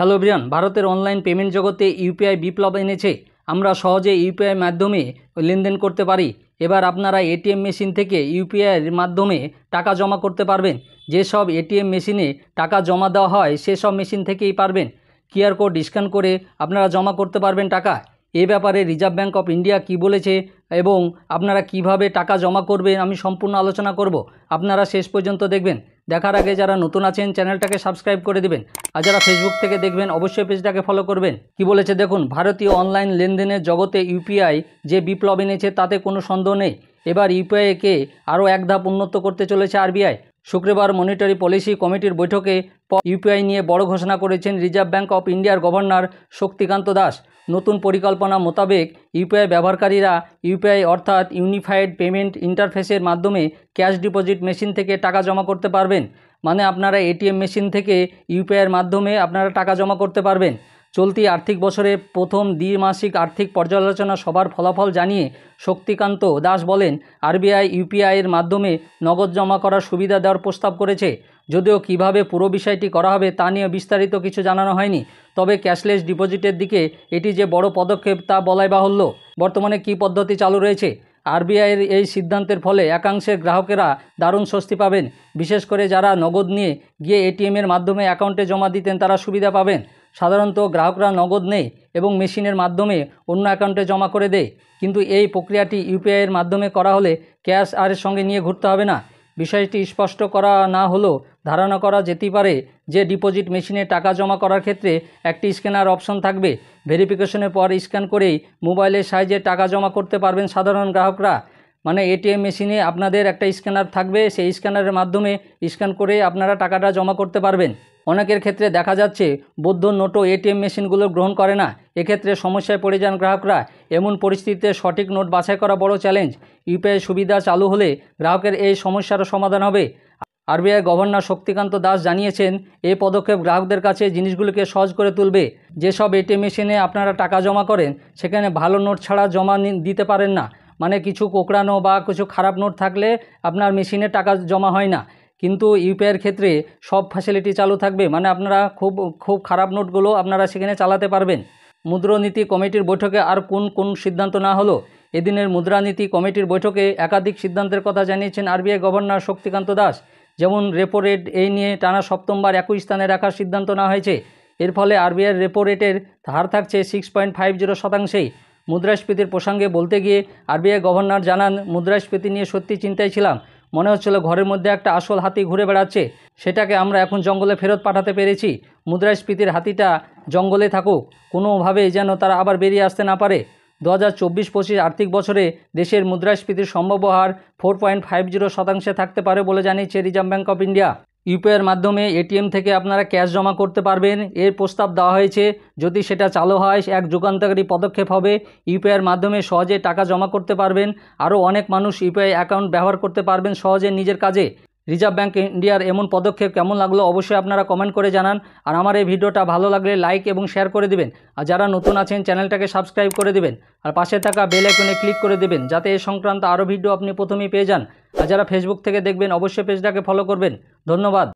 Hello everyone, ভারতের online payment জগতে UPI বিপ্লব এনেছে। আমরা সহজে ইউপিআই মাধ্যমে লেনদেন করতে পারি। এবার আপনারা এটিএম মেশিন থেকে ইউপিআইয়ের মাধ্যমে টাকা জমা করতে পারবেন। যেসব এটিএম মেশিনে টাকা জমা দেওয়া হয় সেসব মেশিন থেকেই পারবেন। কিউআর কোড স্ক্যান করে আপনারা জমা করতে পারবেন টাকা। এ ব্যাপারে রিজার্ভ ব্যাঙ্ক অফ ইন্ডিয়া কী বলেছে এবং আপনারা কিভাবে টাকা জমা করবেন আমি সম্পূর্ণ আলোচনা করব। আপনারা শেষ পর্যন্ত দেখবেন। দেখার আগে যারা নতুন আছেন চ্যানেলটাকে সাবস্ক্রাইব করে দিবেন, আর যারা ফেসবুক থেকে দেখবেন অবশ্যই পেজটাকে ফলো করবেন। কি বলেছে দেখুন, ভারতীয় অনলাইন লেনদেনের জগতে ইউপিআই যে বিপ্লব এনেছে তাতে কোনো সন্দেহ নেই। এবার ইউপিআইকে আরও এক ধাপ উন্নত করতে চলেছে আরবিআই। শুক্রবার মনিটারি পলিসি কমিটির বৈঠকে ইউপিআই নিয়ে বড় ঘোষণা করেছেন রিজার্ভ ব্যাঙ্ক অফ ইন্ডিয়ার গভর্নর শক্তিকান্ত দাস। নতুন পরিকল্পনা মোতাবেক ইউপিআই ব্যবহারকারীরা ইউপিআই অর্থাৎ ইউনিফাইড পেমেন্ট ইন্টারফেসের মাধ্যমে ক্যাশ ডিপোজিট মেশিন থেকে টাকা জমা করতে পারবেন। মানে আপনারা এটিএম মেশিন থেকে ইউপিআইয়ের মাধ্যমে আপনারা টাকা জমা করতে পারবেন। চলতি আর্থিক বছরে প্রথম দ্বিমাসিক আর্থিক পর্যালোচনা সভার ফলাফল জানিয়ে শক্তিকান্ত দাস বলেন, আরবিআই ইউপিআইয়ের মাধ্যমে নগদ জমা করার সুবিধা দেওয়ার প্রস্তাব করেছে। যদিও কিভাবে পুরো বিষয়টি করা হবে তা নিয়ে বিস্তারিত কিছু জানানো হয়নি, তবে ক্যাশলেস ডিপোজিটের দিকে এটি যে বড় পদক্ষেপ তা বলাই বাহুল্য। বর্তমানে কী পদ্ধতি চালু রয়েছে? আরবিআইয়ের এই সিদ্ধান্তের ফলে একাংশের গ্রাহকেরা দারুণ স্বস্তি পাবেন। বিশেষ করে যারা নগদ নিয়ে গিয়ে এটিএমের মাধ্যমে অ্যাকাউন্টে জমা দিতেন তারা সুবিধা পাবেন। সাধারণত গ্রাহকরা নগদ নেয় এবং মেশিনের মাধ্যমে অন্য অ্যাকাউন্টে জমা করে দেয়, কিন্তু এই প্রক্রিয়াটি ইউপিআইয়ের মাধ্যমে করা হলে ক্যাশ আর সঙ্গে নিয়ে ঘুরতে হবে না। বিষয়টি স্পষ্ট করা না হলেও ধারণা করা যেতে পারে যে ডিপোজিট মেশিনে টাকা জমা করার ক্ষেত্রে একটি স্ক্যানার অপশন থাকবে। ভেরিফিকেশনের পর স্ক্যান করেই মোবাইলের সাহায্যে টাকা জমা করতে পারবেন সাধারণ গ্রাহকরা। মানে এটিএম মেশিনে আপনাদের একটা স্ক্যানার থাকবে, সেই স্ক্যানারের মাধ্যমে স্ক্যান করে আপনারা টাকাটা জমা করতে পারবেন। অনেকের ক্ষেত্রে দেখা যাচ্ছে বৈধ নোটও এটিএম মেশিনগুলো গ্রহণ করে না। এক্ষেত্রে সমস্যায় পড়ে যান গ্রাহকরা। এমন পরিস্থিতিতে সঠিক নোট বাছাই করা বড় চ্যালেঞ্জ। ইউপিআই সুবিধা চালু হলে গ্রাহকের এই সমস্যারও সমাধান হবে। আরবিআই গভর্নর শক্তিকান্ত দাস জানিয়েছেন, এই পদক্ষেপ গ্রাহকদের কাছে জিনিসগুলোকে সহজ করে তুলবে। যেসব এটিএম মেশিনে আপনারা টাকা জমা করেন সেখানে ভালো নোট ছাড়া জমা দিতে পারেন না। মানে কিছু কোঁকড়ানো বা কিছু খারাপ নোট থাকলে আপনার মেশিনে টাকা জমা হয় না। কিন্তু ইউপিআইয়ের ক্ষেত্রে সব ফ্যাসিলিটি চালু থাকবে, মানে আপনারা খুব খারাপ নোটগুলো আপনারা সেখানে চালাতে পারবেন। মুদ্রানীতি কমিটির বৈঠকে আর কোন সিদ্ধান্ত না হলো? এদিনের মুদ্রানীতি কমিটির বৈঠকে একাধিক সিদ্ধান্তের কথা জানিয়েছেন আরবিআই গভর্নর শক্তিকান্ত দাস। যেমন রেপো রেট এই নিয়ে টানা সপ্তমবার একই স্থানে রাখার সিদ্ধান্ত নেওয়া হয়েছে। এর ফলে আরবিআইয়ের রেপো রেটের হার থাকছে 6.50%। মুদ্রাস্ফীতির প্রসঙ্গে বলতে গিয়ে আরবিআই গভর্নর জানান, মুদ্রাস্ফীতি নিয়ে সত্যি চিন্তায় ছিলাম। মনে হচ্ছিল ঘরের মধ্যে একটা আসল হাতি ঘুরে বেড়াচ্ছে, সেটাকে আমরা এখন জঙ্গলে ফেরত পাঠাতে পেরেছি। মুদ্রাস্ফীতির হাতিটা জঙ্গলে থাকুক, কোনোভাবে যেন তারা আবার বেরিয়ে আসতে না পারে। 2024-25 আর্থিক বছরে দেশের মুদ্রাস্ফীতির সম্ভাব্য হার 4.50% থাকতে পারে বলে জানিয়েছে রিজার্ভ ব্যাঙ্ক অফ ইন্ডিয়া। ইউপিআইয়ের মাধ্যমে এটিএম থেকে আপনারা ক্যাশ জমা করতে পারবেন, এর প্রস্তাব দেওয়া হয়েছে। যদি সেটা চালু হয় এক যুগান্তকারী পদক্ষেপ হবে। ইউপিআইয়ের মাধ্যমে সহজে টাকা জমা করতে পারবেন। আরও অনেক মানুষ ইউপিআই অ্যাকাউন্ট ব্যবহার করতে পারবেন সহজে নিজের কাজে। রিজার্ভ ব্যাঙ্ক ইন্ডিয়ার এমন পদক্ষেপ কেমন লাগলো অবশ্যই আপনারা কমেন্ট করে জানান। আর আমার এই ভিডিওটা ভালো লাগলে লাইক এবং শেয়ার করে দিবেন। আর যারা নতুন আছেন চ্যানেলটাকে সাবস্ক্রাইব করে দিবেন, আর পাশে থাকা বেল আইকনে ক্লিক করে দেবেন যাতে এই সংক্রান্ত আরও ভিডিও আপনি প্রথমেই পেয়ে যান। আর যারা ফেসবুক থেকে দেখবেন অবশ্যই পেজটাকে ফলো করবেন। ধন্যবাদ।